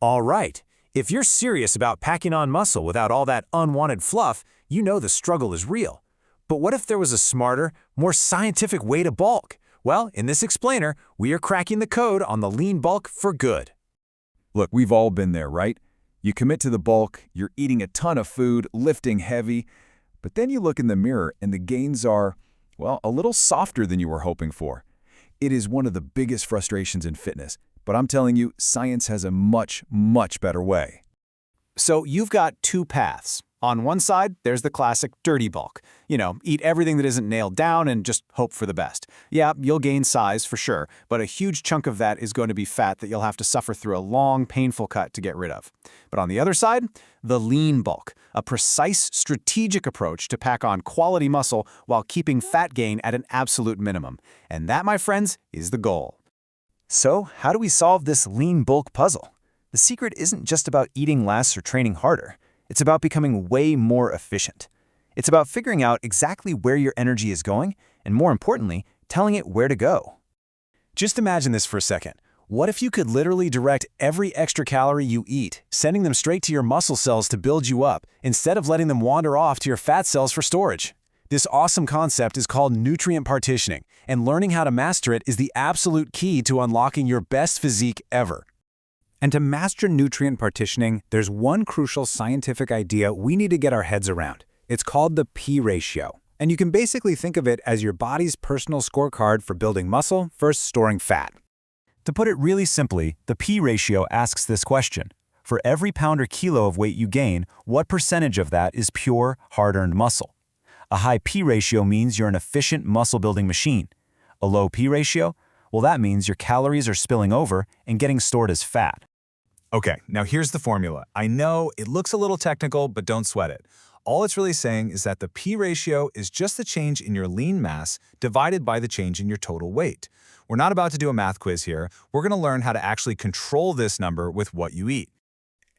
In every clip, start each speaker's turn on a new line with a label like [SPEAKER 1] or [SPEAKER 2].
[SPEAKER 1] All right, if you're serious about packing on muscle without all that unwanted fluff, you know the struggle is real. But what if there was a smarter, more scientific way to bulk? Well, in this explainer, we are cracking the code on the lean bulk for good.
[SPEAKER 2] Look, we've all been there, right? You commit to the bulk, you're eating a ton of food, lifting heavy, but then you look in the mirror and the gains are, well, a little softer than you were hoping for. It is one of the biggest frustrations in fitness, but I'm telling you, science has a much, much better way.
[SPEAKER 1] So you've got two paths. On one side, there's the classic dirty bulk. Eat everything that isn't nailed down and just hope for the best. Yeah, you'll gain size for sure, but a huge chunk of that is going to be fat that you'll have to suffer through a long, painful cut to get rid of. But on the other side, the lean bulk, a precise, strategic approach to pack on quality muscle while keeping fat gain at an absolute minimum. And that, my friends, is the goal. So, how do we solve this lean bulk puzzle? The secret isn't just about eating less or training harder. It's about becoming way more efficient. It's about figuring out exactly where your energy is going, and more importantly, telling it where to go. Just imagine this for a second. What if you could literally direct every extra calorie you eat, sending them straight to your muscle cells to build you up, instead of letting them wander off to your fat cells for storage? This awesome concept is called nutrient partitioning, and learning how to master it is the absolute key to unlocking your best physique ever. And to master nutrient partitioning, there's one crucial scientific idea we need to get our heads around. It's called the P ratio. And you can basically think of it as your body's personal scorecard for building muscle versus storing fat. To put it really simply, the P ratio asks this question. For every pound or kilo of weight you gain, what percentage of that is pure, hard-earned muscle? A high P ratio means you're an efficient muscle-building machine. A low P ratio? Well, that means your calories are spilling over and getting stored as fat.
[SPEAKER 3] Okay, now here's the formula. I know it looks a little technical, but don't sweat it. All it's really saying is that the P ratio is just the change in your lean mass divided by the change in your total weight. We're not about to do a math quiz here. We're going to learn how to actually control this number with what you eat.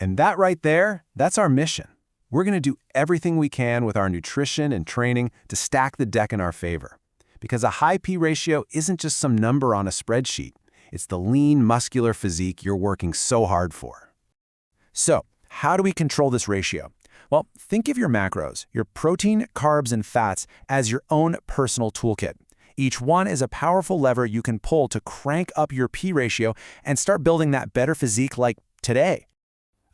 [SPEAKER 4] And that right there, that's our mission. We're going to do everything we can with our nutrition and training to stack the deck in our favor. Because a high P ratio isn't just some number on a spreadsheet. It's the lean, muscular physique you're working so hard for. So, how do we control this ratio? Well, think of your macros, your protein, carbs, and fats as your own personal toolkit. Each one is a powerful lever you can pull to crank up your P ratio and start building that better physique like today.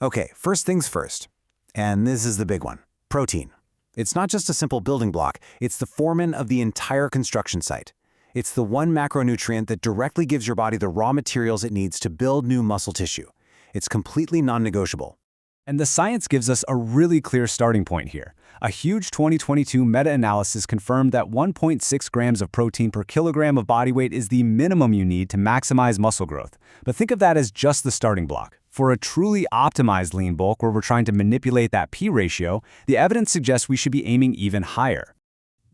[SPEAKER 4] Okay, first things first. And this is the big one, protein. It's not just a simple building block, it's the foreman of the entire construction site. It's the one macronutrient that directly gives your body the raw materials it needs to build new muscle tissue. It's completely non-negotiable. And the science gives us a really clear starting point here. A huge 2022 meta-analysis confirmed that 1.6 grams of protein per kilogram of body weight is the minimum you need to maximize muscle growth. But think of that as just the starting block. For a truly optimized lean bulk where we're trying to manipulate that P ratio, the evidence suggests we should be aiming even higher.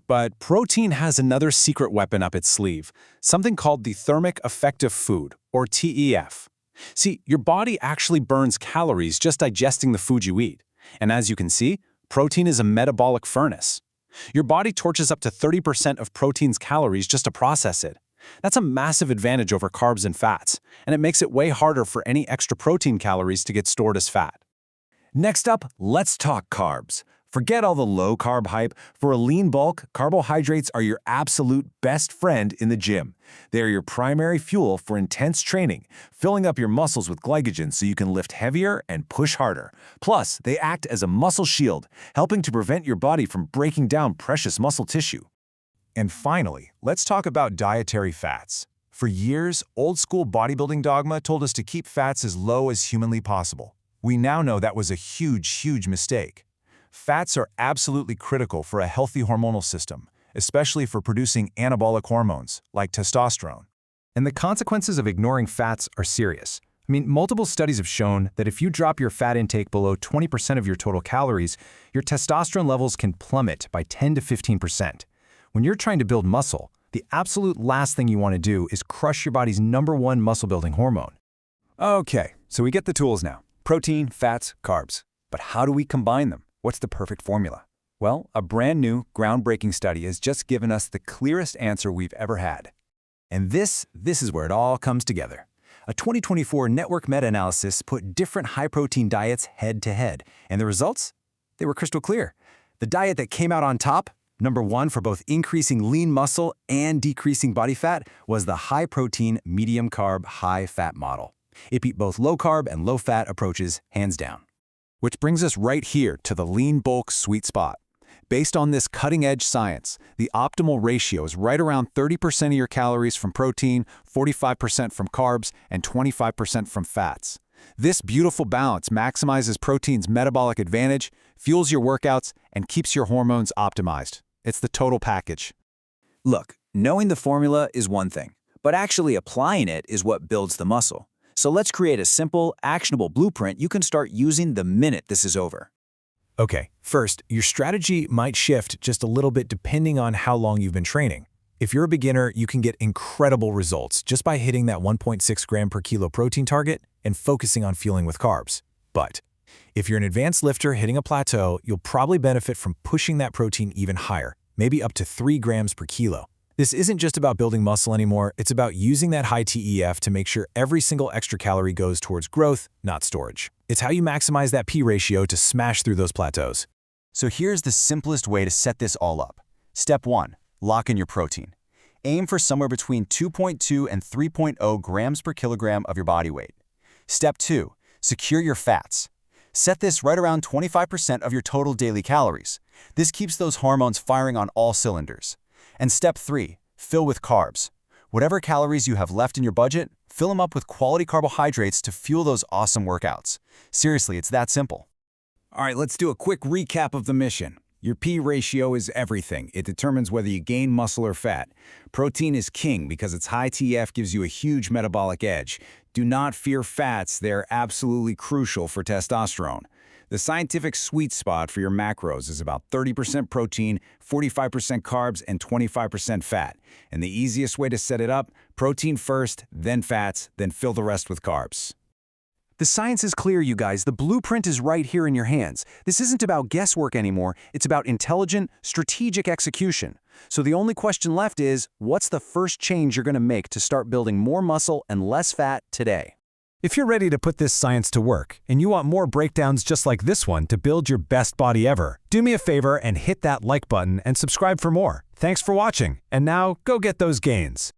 [SPEAKER 4] But protein has another secret weapon up its sleeve, something called the thermic effective food, or TEF. See, your body actually burns calories just digesting the food you eat. And as you can see, protein is a metabolic furnace. Your body torches up to 30% of protein's calories just to process it. That's a massive advantage over carbs and fats, and it makes it way harder for any extra protein calories to get stored as fat.
[SPEAKER 2] Next up, let's talk carbs. Forget all the low-carb hype. For a lean bulk, carbohydrates are your absolute best friend in the gym. They are your primary fuel for intense training, filling up your muscles with glycogen so you can lift heavier and push harder. Plus, they act as a muscle shield, helping to prevent your body from breaking down precious muscle tissue.
[SPEAKER 3] And finally, let's talk about dietary fats. For years, old-school bodybuilding dogma told us to keep fats as low as humanly possible. We now know that was a huge mistake. Fats are absolutely critical for a healthy hormonal system, especially for producing anabolic hormones like testosterone.
[SPEAKER 1] And the consequences of ignoring fats are serious. Multiple studies have shown that if you drop your fat intake below 20% of your total calories, your testosterone levels can plummet by 10 to 15%. When you're trying to build muscle, the absolute last thing you want to do is crush your body's #1 muscle-building hormone. Okay, so we get the tools now. Protein, fats, carbs. But how do we combine them? What's the perfect formula? Well, a brand new, groundbreaking study has just given us the clearest answer we've ever had. And this is where it all comes together.
[SPEAKER 5] A 2024 network meta-analysis put different high-protein diets head-to-head, and the results? They were crystal clear. The diet that came out on top, #1 for both increasing lean muscle and decreasing body fat, was the high-protein, medium-carb, high-fat model. It beat both low-carb and low-fat approaches hands down.
[SPEAKER 1] Which brings us right here to the lean bulk sweet spot. Based on this cutting-edge science, the optimal ratio is right around 30% of your calories from protein, 45% from carbs, and 25% from fats. This beautiful balance maximizes protein's metabolic advantage, fuels your workouts, and keeps your hormones optimized. It's the total package.
[SPEAKER 5] Look, knowing the formula is one thing, but actually applying it is what builds the muscle. So let's create a simple, actionable blueprint you can start using the minute this is over.
[SPEAKER 3] Okay, first, your strategy might shift just a little bit depending on how long you've been training. If you're a beginner, you can get incredible results just by hitting that 1.6 gram per kilo protein target and focusing on fueling with carbs. But if you're an advanced lifter hitting a plateau, you'll probably benefit from pushing that protein even higher, maybe up to 3 grams per kilo. This isn't just about building muscle anymore, it's about using that high TEF to make sure every single extra calorie goes towards growth, not storage. It's how you maximize that P ratio to smash through those plateaus.
[SPEAKER 6] So here's the simplest way to set this all up. Step 1. Lock in your protein. Aim for somewhere between 2.2 and 3.0 grams per kilogram of your body weight. Step 2. Secure your fats. Set this right around 25% of your total daily calories. This keeps those hormones firing on all cylinders. And step 3. Fill with carbs. Whatever calories you have left in your budget, fill them up with quality carbohydrates to fuel those awesome workouts. Seriously, it's that simple.
[SPEAKER 1] All right, let's do a quick recap of the mission. Your P ratio is everything. It determines whether you gain muscle or fat. Protein is king because its high TF gives you a huge metabolic edge. Do not fear fats. They're absolutely crucial for testosterone. The scientific sweet spot for your macros is about 30% protein, 45% carbs, and 25% fat. And the easiest way to set it up, protein first, then fats, then fill the rest with carbs.
[SPEAKER 4] The science is clear, you guys. The blueprint is right here in your hands. This isn't about guesswork anymore. It's about intelligent, strategic execution. So the only question left is, what's the first change you're going to make to start building more muscle and less fat today?
[SPEAKER 3] If you're ready to put this science to work, and you want more breakdowns just like this one to build your best body ever, do me a favor and hit that like button and subscribe for more. Thanks for watching, and now go get those gains.